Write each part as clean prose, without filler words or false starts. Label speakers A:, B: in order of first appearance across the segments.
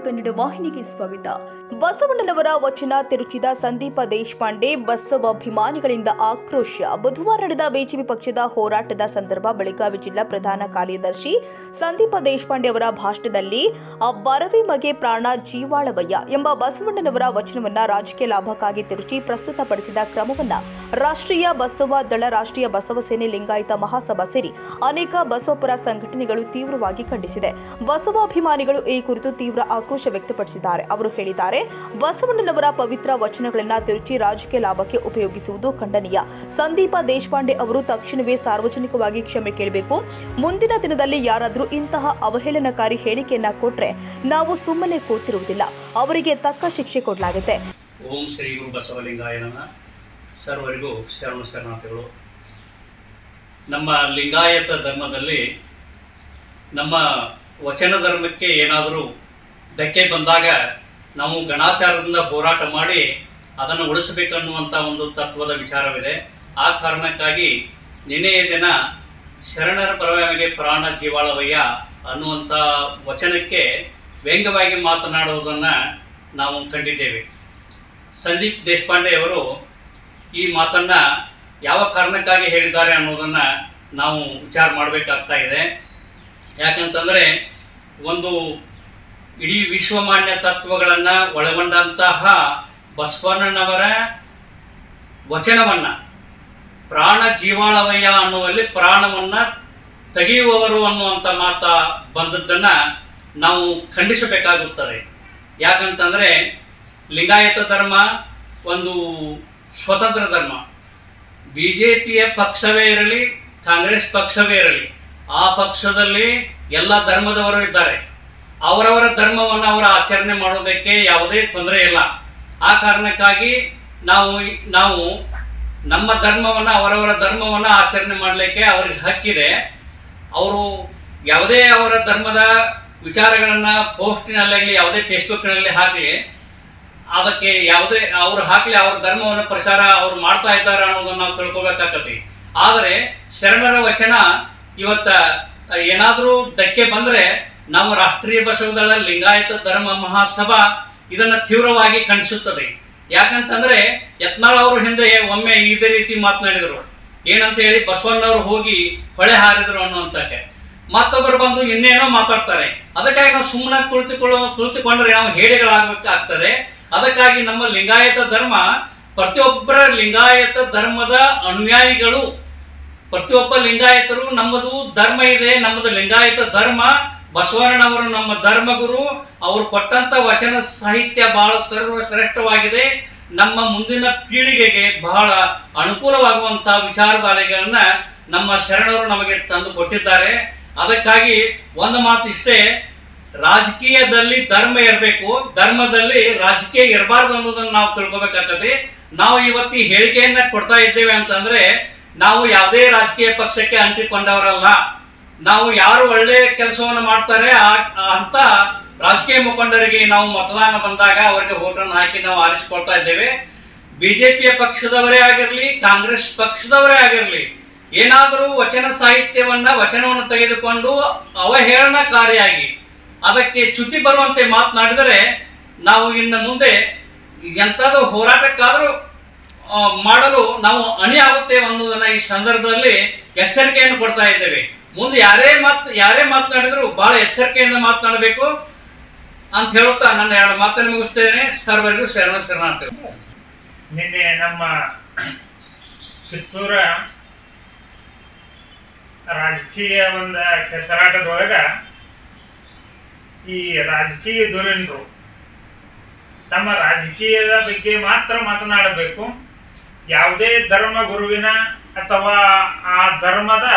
A: ಕನ್ನಡ ವಾಹಿನಿಗೆ ಸ್ವಾಗತ. ಬಸವಣ್ಣನವರ ವಚನ ತಿರುಚಿದ ಸಂದೀಪ ದೇಶಪಾಂಡೆ ಬಸವಾಭಿಮಾನಿಗಳಿಂದ ಆಕ್ರೋಶ. ಬುಧವಾರ ನಡೆದ ಬಿಜೆಪಿ ಪಕ್ಷದ ಹೋರಾಟದ ಸಂದರ್ಭ ಬೆಳಗಾವಿ ಜಿಲ್ಲಾ ಪ್ರಧಾನ ಕಾರ್ಯದರ್ಶಿ ಸಂದೀಪ ದೇಶಪಾಂಡೆ ಅವರ ಭಾಷಣದಲ್ಲಿ ಬರವಿ ಮಗೆ ಪ್ರಾಣ ಜೀವಾಳವಯ್ಯ ಎಂಬ ಬಸವಣ್ಣನವರ ವಚನವನ್ನ ರಾಜಕೀಯ ಲಾಭಕ್ಕಾಗಿ ತಿರುಚಿ ಪ್ರಸ್ತುತಪಡಿಸಿದ ಕ್ರಮವನ್ನ ರಾಷ್ಟ್ರೀಯ ಬಸವ ದಳ, ರಾಷ್ಟ್ರೀಯ ಬಸವ ಸೇನೆ, ಲಿಂಗಾಯತ ಮಹಾಸಭಾ ಸೇರಿ ಅನೇಕ ಬಸವಪರ ಸಂಘಟನೆಗಳು ತೀವ್ರವಾಗಿ ಖಂಡಿಸಿದೆ. ಬಸವಾಭಿಮಾನಿಗಳು ಈ ಕುರಿತು ತೀವ್ರ ಆಕ್ರೋಶ ವ್ಯಕ್ತಪಡಿಸಿದ್ದಾರೆ. ಅವರು ಹೇಳಿದ್ದಾರೆ, ಬಸವಣ್ಣನವರ ಪವಿತ್ರ ವಚನಗಳನ್ನು ತಿರುಚಿ ರಾಜಕೀಯ ಲಾಭಕ್ಕೆ ಉಪಯೋಗಿಸುವುದು ಖಂಡನೀಯ. ಸಂದೀಪ ದೇಶಪಾಂಡೆ ಅವರು ತಕ್ಷಣವೇ ಸಾರ್ವಜನಿಕವಾಗಿ ಕ್ಷಮೆ ಕೇಳಬೇಕು. ಮುಂದಿನ ದಿನದಲ್ಲಿ ಯಾರಾದರೂ ಇಂತಹ ಅವಹೇಳನಕಾರಿ ಹೇಳಿಕೆಯನ್ನ ಕೊಟ್ರೆ ನಾವು ಸುಮ್ಮನೆ ಕೂತಿರುವುದಿಲ್ಲ. ಅವರಿಗೆ ತಕ್ಕ ಶಿಕ್ಷೆ ಕೊಡಲಾಗುತ್ತೆ.
B: ಓಂ ಶ್ರೀ ಗುರು ಬಸವಲಿಂಗಾಯ ನಮಃ. ಸರ್ವರಿಗೂ ಶರಣ ಶರಣಾರ್ಥಿಗಳು. ನಮ್ಮ ಲಿಂಗಾಯತ ಧರ್ಮದಲ್ಲಿ ನಮ್ಮ ವಚನ ಧರ್ಮಕ್ಕೆ ಏನಾದರೂ ಧಕ್ಕೆ ಬಂದಾಗ ನಾವು ಗಣಾಚಾರದಿಂದ ಹೋರಾಟ ಮಾಡಿ ಅದನ್ನು ಉಳಿಸಬೇಕನ್ನುವಂಥ ಒಂದು ತತ್ವದ ವಿಚಾರವಿದೆ. ಆ ಕಾರಣಕ್ಕಾಗಿ ನಿನ್ನೆಯ ದಿನ ಶರಣರ ಪರವಾಗಿ ಪ್ರಾಣ ಜೀವಾಳವಯ್ಯ ಅನ್ನುವಂಥ ವಚನಕ್ಕೆ ವ್ಯಂಗ್ಯವಾಗಿ ಮಾತನಾಡುವುದನ್ನು ನಾವು ಕಂಡಿದ್ದೇವೆ. ಸಂದೀಪ್ ದೇಶಪಾಂಡೆ ಅವರು ಈ ಮಾತನ್ನು ಯಾವ ಕಾರಣಕ್ಕಾಗಿ ಹೇಳಿದ್ದಾರೆ ಅನ್ನೋದನ್ನು ನಾವು ವಿಚಾರ ಮಾಡಬೇಕಾಗ್ತಾ ಇದೆ. ಯಾಕಂತಂದರೆ ಒಂದು ಇಡೀ ವಿಶ್ವಮಾನ್ಯ ತತ್ವಗಳನ್ನು ಒಳಗೊಂಡಂತಹ ಬಸವಣ್ಣನವರ ವಚನವನ್ನು ಪ್ರಾಣ ಜೀವಾಳವಯ್ಯ ಅನ್ನುವಲ್ಲಿ ಪ್ರಾಣವನ್ನು ತೆಗೆಯುವವರು ಅನ್ನುವಂಥ ಮಾತ ಬಂದದ್ದನ್ನು ನಾವು ಖಂಡಿಸಬೇಕಾಗುತ್ತದೆ. ಯಾಕಂತಂದರೆ ಲಿಂಗಾಯತ ಧರ್ಮ ಒಂದು ಸ್ವತಂತ್ರ ಧರ್ಮ. BJPಯ ಪಕ್ಷವೇ ಇರಲಿ, ಕಾಂಗ್ರೆಸ್ ಪಕ್ಷವೇ ಇರಲಿ, ಆ ಪಕ್ಷದಲ್ಲಿ ಎಲ್ಲ ಧರ್ಮದವರು ಇದ್ದಾರೆ. ಅವರವರ ಧರ್ಮವನ್ನು ಅವರ ಆಚರಣೆ ಮಾಡೋದಕ್ಕೆ ಯಾವುದೇ ತೊಂದರೆ ಇಲ್ಲ. ಆ ಕಾರಣಕ್ಕಾಗಿ ನಾವು ನಮ್ಮ ಧರ್ಮವನ್ನು, ಅವರವರ ಧರ್ಮವನ್ನು ಆಚರಣೆ ಮಾಡಲಿಕ್ಕೆ ಅವ್ರಿಗೆ ಹಕ್ಕಿದೆ. ಅವರು ಯಾವುದೇ ಅವರ ಧರ್ಮದ ವಿಚಾರಗಳನ್ನು ಪೋಸ್ಟಿನಲ್ಲಾಗಲಿ, ಯಾವುದೇ ಫೇಸ್ಬುಕ್ನಲ್ಲಿ ಹಾಕಲಿ, ಅದಕ್ಕೆ ಯಾವುದೇ ಅವರು ಹಾಕಲಿ, ಅವರ ಧರ್ಮವನ್ನು ಪ್ರಚಾರ ಅವರು ಮಾಡ್ತಾ ಇದ್ದಾರೆ ಅನ್ನೋದನ್ನು ನಾವು ತಿಳ್ಕೊಬೇಕಾಗತ್ತೆ. ಆದರೆ ಶರಣರ ವಚನ ಇವತ್ತು ಏನಾದರೂ ಧಕ್ಕೆ ಬಂದರೆ ನಾವು ರಾಷ್ಟ್ರೀಯ ಬಸವದಳ, ಲಿಂಗಾಯತ ಧರ್ಮ ಮಹಾಸಭಾ ಇದನ್ನು ತೀವ್ರವಾಗಿ ಖಂಡಿಸುತ್ತದೆ. ಯಾಕಂತಂದರೆ ಯತ್ನಾಳ್ ಅವರು ಹಿಂದೆ ಒಮ್ಮೆ ಇದೇ ರೀತಿ ಮಾತನಾಡಿದರು. ಏನಂತ ಹೇಳಿ, ಬಸವಣ್ಣವರು ಹೋಗಿ ಹೊಳೆ ಹಾರಿದರು ಅನ್ನುವಂಥಕ್ಕೆ. ಮತ್ತೊಬ್ಬರು ಬಂದು ಇನ್ನೇನೋ ಮಾತಾಡ್ತಾರೆ. ಅದಕ್ಕಾಗಿ ನಾವು ಸುಮ್ಮನೆ ಕುಳಿತುಕೊಂಡ್ರೆ ನಾವು ಹೇಡಿಗಳಾಗಬೇಕಾಗ್ತದೆ. ಅದಕ್ಕಾಗಿ ನಮ್ಮ ಲಿಂಗಾಯತ ಧರ್ಮ, ಪ್ರತಿಯೊಬ್ಬರ ಲಿಂಗಾಯತ ಧರ್ಮದ ಅನುಯಾಯಿಗಳು, ಪ್ರತಿಯೊಬ್ಬ ಲಿಂಗಾಯತರು ನಮ್ಮದು ಧರ್ಮ ಇದೆ, ನಮ್ಮದು ಲಿಂಗಾಯತ ಧರ್ಮ, ಬಸವಣ್ಣನವರು ನಮ್ಮ ಧರ್ಮಗುರು, ಅವರು ಕೊಟ್ಟಂತ ವಚನ ಸಾಹಿತ್ಯ ಬಹಳ ಸರ್ವಶ್ರೇಷ್ಠವಾಗಿದೆ. ನಮ್ಮ ಮುಂದಿನ ಪೀಳಿಗೆಗೆ ಬಹಳ ಅನುಕೂಲವಾಗುವಂತಹ ವಿಚಾರಧಾರೆಗಳನ್ನ ನಮ್ಮ ಶರಣರು ನಮಗೆ ತಂದು ಕೊಟ್ಟಿದ್ದಾರೆ. ಅದಕ್ಕಾಗಿ ಒಂದು ಮಾತು ಇಷ್ಟೇ, ರಾಜಕೀಯದಲ್ಲಿ ಧರ್ಮ ಇರಬೇಕು, ಧರ್ಮದಲ್ಲಿ ರಾಜಕೀಯ ಇರಬಾರ್ದು ಅನ್ನೋದನ್ನು ನಾವು ತಿಳ್ಕೊಬೇಕಾಗ್ತದೆ. ನಾವು ಇವತ್ತು ಈ ಹೇಳಿಕೆಯನ್ನ ಕೊಡ್ತಾ ಇದ್ದೇವೆ ಅಂತಂದ್ರೆ ನಾವು ಯಾವುದೇ ರಾಜಕೀಯ ಪಕ್ಷಕ್ಕೆ ಅಂಟಿಕೊಂಡವರಲ್ಲ. ನಾವು ಯಾರು ಒಳ್ಳೆ ಕೆಲಸವನ್ನು ಮಾಡ್ತಾರೆ ಅಂತ ರಾಜಕೀಯ ಮುಖಂಡರಿಗೆ ನಾವು ಮತದಾನ ಬಂದಾಗ ಅವರಿಗೆ ವೋಟನ್ನು ಹಾಕಿ ನಾವು ಆರಿಸಿಕೊಳ್ತಾ ಇದ್ದೇವೆ. BJPಯ ಪಕ್ಷದವರೇ ಆಗಿರಲಿ, ಕಾಂಗ್ರೆಸ್ ಪಕ್ಷದವರೇ ಆಗಿರಲಿ, ಏನಾದರೂ ವಚನ ವಚನವನ್ನು ತೆಗೆದುಕೊಂಡು ಅವಹೇಳನಕಾರಿಯಾಗಿ ಅದಕ್ಕೆ ಚ್ಯುತಿ ಬರುವಂತೆ ಮಾತನಾಡಿದರೆ ನಾವು ಇನ್ನು ಮುಂದೆ ಎಂಥದ್ದು ಹೋರಾಟಕ್ಕಾದರೂ ಮಾಡಲು ನಾವು ಅಣಿ ಆಗುತ್ತೇವೆ ಅನ್ನೋದನ್ನ ಈ ಸಂದರ್ಭದಲ್ಲಿ ಎಚ್ಚರಿಕೆಯನ್ನು ಕೊಡ್ತಾ ಇದ್ದೇವೆ. ಮುಂದೆ ಯಾರೇ ಮಾತನಾಡಿದ್ರು ಬಹಳ ಎಚ್ಚರಿಕೆಯಿಂದ ಮಾತನಾಡಬೇಕು ಅಂತ ಹೇಳುತ್ತಾ ನನ್ನ ಎರಡು ಮಾತನ್ನು ಮುಗಿಸ್ತೇನೆ. ಸರ್ವರಿಗೂ ಶರಣಾರ್ಥಿಗಳು.
C: ನಿನ್ನೆ ನಮ್ಮ ಕಿತ್ತೂರ ರಾಜಕೀಯ ಒಂದು ಕೆಸರಾಟದೊಳಗ ಈ ರಾಜಕೀಯ ಧುರೀಣರು ತಮ್ಮ ರಾಜಕೀಯದ ಬಗ್ಗೆ ಮಾತ್ರ ಮಾತನಾಡಬೇಕು. ಯಾವುದೇ ಧರ್ಮ ಗುರುವಿನ ಅಥವಾ ಆ ಧರ್ಮದ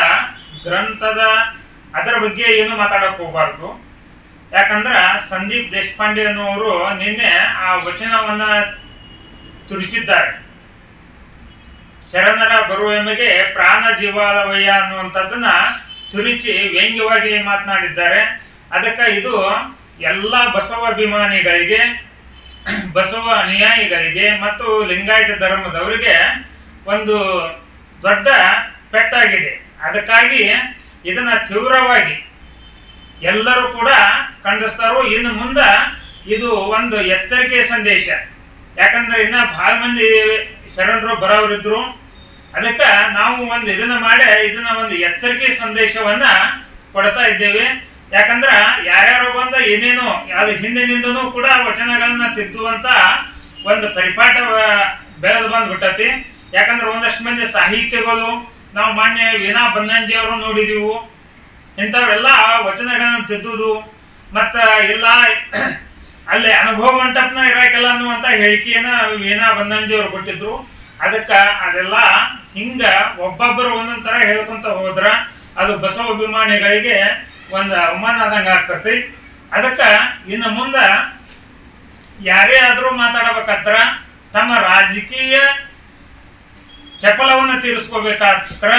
C: ಗ್ರಂಥದ ಅದರ ಬಗ್ಗೆ ಏನು ಮಾತಾಡಕ್ ಹೋಗ್ಬಾರ್ದು. ಯಾಕಂದ್ರ ಸಂದೀಪ್ ದೇಶಪಾಂಡೆ ಅನ್ನುವರು ನಿನ್ನೆ ಆ ವಚನವನ್ನ ತುರಿಸಿದ್ದಾರೆ. ಶರಣರ ಬರುವೆಮೆಗೆ ಪ್ರಾಣ ಜೀವಾಳವಯ್ಯ ಅನ್ನುವಂಥದ್ದನ್ನ ತುರಿಸಿ ವ್ಯಂಗ್ಯವಾಗಿ ಮಾತನಾಡಿದ್ದಾರೆ. ಅದಕ್ಕೆ ಇದು ಎಲ್ಲ ಬಸವಾಭಿಮಾನಿಗಳಿಗೆ, ಬಸವ ಅನುಯಾಯಿಗಳಿಗೆ ಮತ್ತು ಲಿಂಗಾಯತ ಧರ್ಮದವರಿಗೆ ಒಂದು ದೊಡ್ಡ ಪೆಟ್ಟಾಗಿದೆ. ಅದಕ್ಕಾಗಿ ಇದನ್ನ ತೀವ್ರವಾಗಿ ಎಲ್ಲರೂ ಕೂಡ ಖಂಡಿಸ್ತಾರೋ. ಇನ್ನು ಮುಂದೆ ಇದು ಒಂದು ಎಚ್ಚರಿಕೆ ಸಂದೇಶ. ಯಾಕಂದ್ರೆ ಇನ್ನ ಬಹಳ ಮಂದಿ ಶರಣರು ಬರೋರಿದ್ರು. ಅದಕ್ಕೆ ನಾವು ಒಂದು ಇದನ್ನ ಮಾಡಿ ಇದನ್ನ ಒಂದು ಎಚ್ಚರಿಕೆ ಸಂದೇಶವನ್ನ ಕೊಡ್ತಾ ಇದ್ದೇವೆ. ಯಾಕಂದ್ರ ಯಾರ್ಯಾರು ಬಂದ ಏನೇನೋ ಅದು ಹಿಂದಿನಿಂದನೂ ಕೂಡ ವಚನಗಳನ್ನ ತಿದ್ದುವಂತ ಒಂದು ಪರಿಪಾಠ ಬೆಳೆದು ಬಂದ್ಬಿಟ್ಟತಿ. ಯಾಕಂದ್ರೆ ಒಂದಷ್ಟು ಮಂದಿ ಸಾಹಿತ್ಯಗಳು ನಾವು ಮಾನ್ಯ ವೀಣಾ ಬನ್ನಂಜಿ ಅವರು ನೋಡಿದೀವು. ಇಂಥವ್ರೆಲ್ಲ ವಚನಗಳನ್ನ ತಿದ್ದುದು ಮತ್ತ ಇಲ್ಲ ಅಲ್ಲಿ ಅನುಭವ ಮಂಟಪನ ಇರಾಕಿಲ್ಲ ಅನ್ನುವಂತ ಹೇಳಿಕೆಯನ್ನ ವೀಣಾ ಬನ್ನಂಜಿ ಅವರು ಕೊಟ್ಟಿದ್ರು. ಅದಕ್ಕ ಅದೆಲ್ಲ ಹಿಂಗ ಒಬ್ಬೊಬ್ಬರು ಒಂದೊಂದ್ ತರ ಹೇಳ್ಕೊಂತ ಹೋದ್ರ ಅದು ಬಸವ ಅಭಿಮಾನಿಗಳಿಗೆ ಒಂದು ಅವಮಾನ ಆದಂಗ ಆಗ್ತತಿ. ಅದಕ್ಕ ಇನ್ನು ಮುಂದ ಯಾರೇ ಆದ್ರೂ ಮಾತಾಡಬೇಕಾದ್ರ ತಮ್ಮ ರಾಜಕೀಯ ಚಪಲವನ್ನ ತೀರಿಸ್ಕೋಬೇಕಾದ್ರ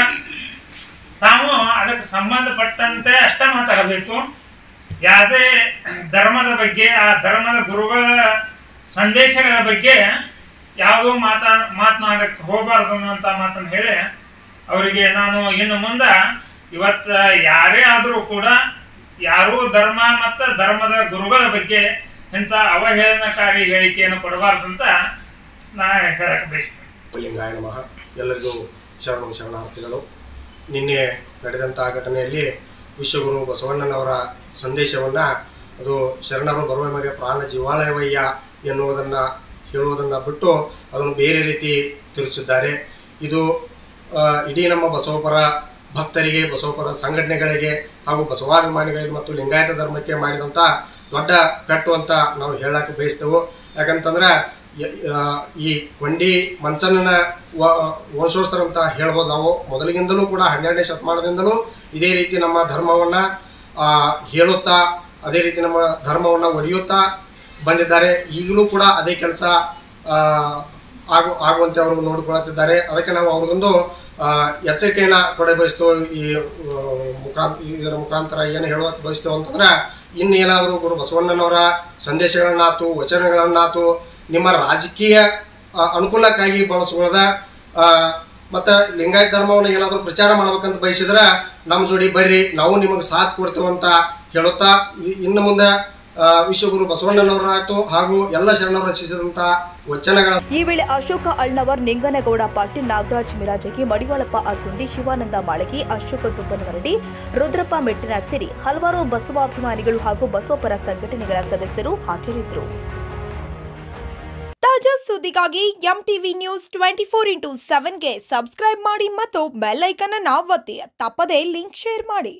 C: ತಾವು ಅದಕ್ಕೆ ಸಂಬಂಧಪಟ್ಟಂತೆ ಅಷ್ಟೇ ಮಾತಾಡಬೇಕು. ಯಾವುದೇ ಧರ್ಮದ ಬಗ್ಗೆ ಆ ಧರ್ಮದ ಗುರುಗಳ ಸಂದೇಶಗಳ ಬಗ್ಗೆ ಯಾವುದೋ ಮಾತನಾಡಕ್ಕೆ ಹೋಗಬಾರ್ದು ಅನ್ನುವಂಥ ಮಾತನ್ನು ಹೇಳಿ ಅವರಿಗೆ ನಾನು ಇನ್ನು ಮುಂದೆ ಇವತ್ತು ಯಾರೇ ಆದರೂ ಕೂಡ ಯಾರೂ ಧರ್ಮ ಮತ್ತು ಧರ್ಮದ ಗುರುಗಳ ಬಗ್ಗೆ ಇಂಥ ಅವಹೇಳನಕಾರಿ ಹೇಳಿಕೆಯನ್ನು ಕೊಡಬಾರ್ದಂತ ನಾ ಹೇಳಕ್ಕೆ ಬಯಸ್ತೇನೆ.
D: ಲಿಂಗಾಯ ನಮಃ. ಎಲ್ಲರಿಗೂ ಶರಣಾರ್ಥಿಗಳು. ನಿನ್ನೆ ನಡೆದಂಥ ಘಟನೆಯಲ್ಲಿ ವಿಶ್ವಗುರು ಬಸವಣ್ಣನವರ ಸಂದೇಶವನ್ನು ಅದು ಶರಣರು ಬರುವ ಮಗೆ ಪ್ರಾಣ ಜೀವಾಳವಯ್ಯ ಎನ್ನುವುದನ್ನು ಹೇಳುವುದನ್ನು ಬಿಟ್ಟು ಅದನ್ನು ಬೇರೆ ರೀತಿ ತಿರುಚಿದ್ದಾರೆ. ಇದು ಇಡೀ ನಮ್ಮ ಬಸವಪರ ಭಕ್ತರಿಗೆ, ಬಸವಪರ ಸಂಘಟನೆಗಳಿಗೆ ಹಾಗೂ ಬಸವಾಭಿಮಾನಿಗಳಿಗೆ ಮತ್ತು ಲಿಂಗಾಯತ ಧರ್ಮಕ್ಕೆ ಮಾಡಿದಂಥ ದೊಡ್ಡ ಪೆಟ್ಟು ಅಂತ ನಾವು ಹೇಳಕ್ಕೆ ಬಯಸ್ತೇವೆ. ಯಾಕಂತಂದ್ರೆ ಈ ಕೊಂಡಿ ಮಂಚಣ್ಣನ ವಂಶೋಸ್ಥರು ಅಂತ ಹೇಳ್ಬೋದು. ನಾವು ಮೊದಲಿಗಿಂದಲೂ ಕೂಡ 12ನೇ ಶತಮಾನದಿಂದಲೂ ಇದೇ ರೀತಿ ನಮ್ಮ ಧರ್ಮವನ್ನು ಹೇಳುತ್ತಾ ಅದೇ ರೀತಿ ನಮ್ಮ ಧರ್ಮವನ್ನು ಒಡೆಯುತ್ತಾ ಬಂದಿದ್ದಾರೆ. ಈಗಲೂ ಕೂಡ ಅದೇ ಕೆಲಸ ಆಗುವಂತೆ ಅವರು ನೋಡಿಕೊಳ್ಳುತ್ತಿದ್ದಾರೆ. ಅದಕ್ಕೆ ನಾವು ಅವ್ರಿಗೊಂದು ಎಚ್ಚರಿಕೆಯನ್ನು ಕೊಡಬಯಸ್ತೇವೆ. ಇದರ ಮುಖಾಂತರ ಏನು ಹೇಳೋಕೆ ಬಯಸ್ತೇವೆ ಅಂತಂದ್ರೆ, ಇನ್ನೇನಾದರೂ ಗುರು ಬಸವಣ್ಣನವರ ಸಂದೇಶಗಳನ್ನಾತು ವಚನಗಳನ್ನಾತು ನಿಮ್ಮ ರಾಜಕೀಯ ಅನುಕೂಲಕ್ಕಾಗಿ ಬಳಸ್ಕೊಳ್ಳದ ಮತ್ತು ಲಿಂಗಾಯತ ಧರ್ಮವನ್ನು ಏನಾದರೂ ಪ್ರಚಾರ ಮಾಡ್ಬೇಕಂತ ಬಯಸಿದ್ರೆ ನಮ್ಮ ಜೋಡಿ ಬರ್ರಿ, ನಾವು ನಿಮಗೆ ಸಾಥ್ ಕೊಡ್ತೇವೆ ಅಂತ ಹೇಳುತ್ತಾ ಇನ್ನು ಮುಂದೆ ವಿಶ್ವಗುರು ಬಸವಣ್ಣನವರಾಯ್ತು ಹಾಗೂ ಎಲ್ಲ ಶರಣರು ರಚಿಸಿದಂಥ ವಚನಗಳ
A: ಈ ವೇಳೆ ಅಶೋಕ ಅಳ್ನವರ್, ನಿಂಗನಗೌಡ ಪಾಟೀಲ್, ನಾಗರಾಜ್ ಮಿರಾಜಗಿ, ಮಡಿವಾಳಪ್ಪ ಅಸುಂಡಿ, ಶಿವಾನಂದ ಮಾಳಗಿ, ಅಶೋಕ ದುಬ್ಬನವರಡಿ, ರುದ್ರಪ್ಪ ಮೆಟ್ಟಿನ ಸೇರಿ ಹಲವಾರು ಬಸವಾಭಿಮಾನಿಗಳು ಹಾಗೂ ಬಸವಪರ ಸಂಘಟನೆಗಳ ಸದಸ್ಯರು ಹಾಜರಿದ್ದರು. ತಾಜಾ ಸುದ್ದಿಗಾಗಿ ಎಂಟಿವಿ ನ್ಯೂಸ್ 24x7ಗೆ ಸಬ್ಸ್ಕ್ರೈಬ್ ಮಾಡಿ ಮತ್ತು ಬೆಲ್ ಐಕಾನ್ ಅನ್ನು ಒತ್ತಿ. ತಪ್ಪದೇ ಲಿಂಕ್ ಶೇರ್ ಮಾಡಿ.